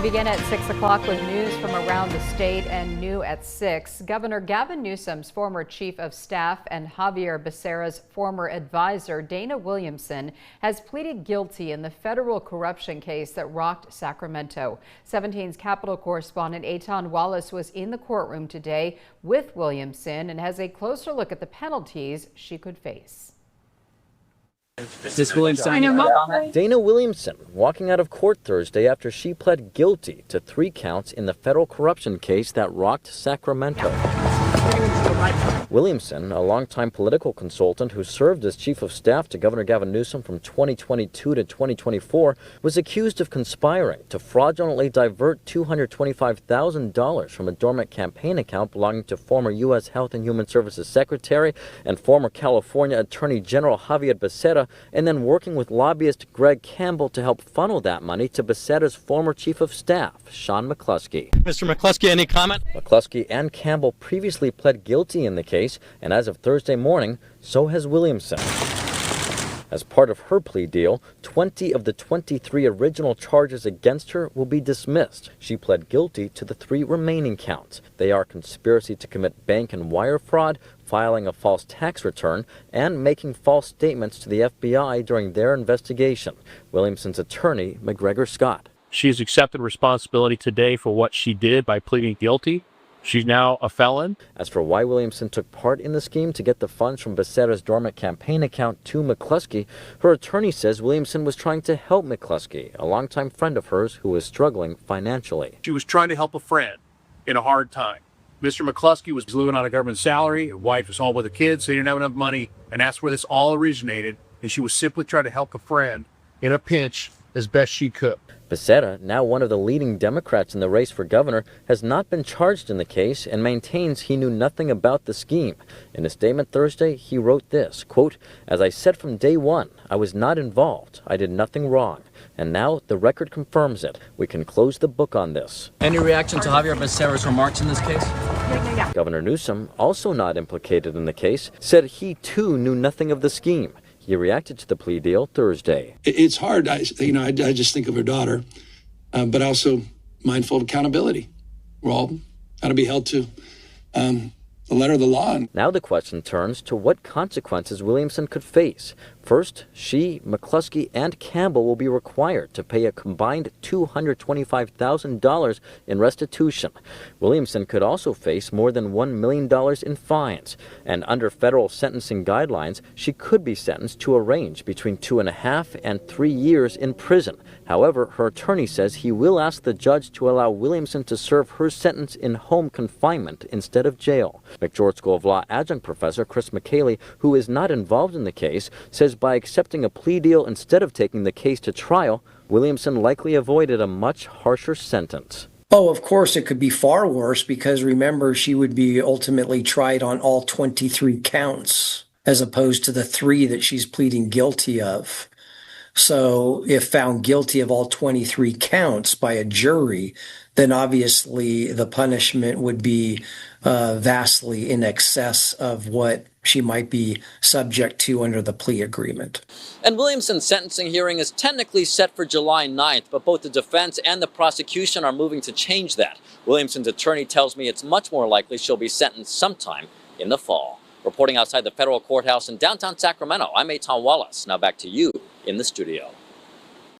begin at 6 o'clock with news from around the state and new at 6. Governor Gavin Newsom's former chief of staff and Javier Becerra's former advisor, Dana Williamson, has pleaded guilty in the federal corruption case that rocked Sacramento. 17's Capitol correspondent Eitan Wallace was in the courtroom today with Williamson and has a closer look at the penalties she could face. This Williamson. Dana Williamson walking out of court Thursday after she pled guilty to 3 counts in the federal corruption case that rocked Sacramento. Williamson, a longtime political consultant who served as chief of staff to Governor Gavin Newsom from 2022 to 2024, was accused of conspiring to fraudulently divert $225,000 from a dormant campaign account belonging to former U.S. Health and Human Services Secretary and former California Attorney General Javier Becerra, and then working with lobbyist Greg Campbell to help funnel that money to Becerra's former chief of staff, Sean McCluskey. Mr. McCluskey, any comment? McCluskey and Campbell previously pled guilty in the case, and as of Thursday morning, so has Williamson. As part of her plea deal, 20 of the 23 original charges against her will be dismissed. She pled guilty to the 3 remaining counts. They are conspiracy to commit bank and wire fraud, filing a false tax return, and making false statements to the FBI during their investigation. Williamson's attorney, McGregor Scott. She has accepted responsibility today for what she did by pleading guilty. She's now a felon. As for why Williamson took part in the scheme to get the funds from Becerra's dormant campaign account to McCluskey, her attorney says Williamson was trying to help McCluskey, a longtime friend of hers who was struggling financially. She was trying to help a friend in a hard time. Mr. McCluskey was living on a government salary. His wife was home with the kids. They didn't have enough money. And that's where this all originated. And she was simply trying to help a friend in a pinch as best she could. Becerra, now one of the leading Democrats in the race for governor, has not been charged in the case and maintains he knew nothing about the scheme. In a statement Thursday, he wrote this, quote, "As I said from day one, I was not involved. I did nothing wrong. And now the record confirms it. We can close the book on this." Any reaction to Javier Becerra's remarks in this case? Governor Newsom, also not implicated in the case, said he too knew nothing of the scheme. He reacted to the plea deal Thursday. It's hard. I just think of her daughter, but also mindful of accountability. We're all got to be held to the letter of the law. Now the question turns to what consequences Williamson could face. First, she, McCluskey, and Campbell will be required to pay a combined $225,000 in restitution. Williamson could also face more than $1 million in fines. And under federal sentencing guidelines, she could be sentenced to a range between 2.5 and 3 years in prison. However, her attorney says he will ask the judge to allow Williamson to serve her sentence in home confinement instead of jail. McGeorge School of Law adjunct professor Chris McCaley, who is not involved in the case, says by accepting a plea deal instead of taking the case to trial, Williamson likely avoided a much harsher sentence. Oh, of course, it could be far worse because remember, she would be ultimately tried on all 23 counts as opposed to the 3 that she's pleading guilty of. So if found guilty of all 23 counts by a jury, then obviously the punishment would be vastly in excess of what she might be subject to under the plea agreement. And Williamson's sentencing hearing is technically set for July 9th, but both the defense and the prosecution are moving to change that. Williamson's attorney tells me it's much more likely she'll be sentenced sometime in the fall. Reporting outside the federal courthouse in downtown Sacramento, I'm Eitan Wallace. Now back to you in the studio.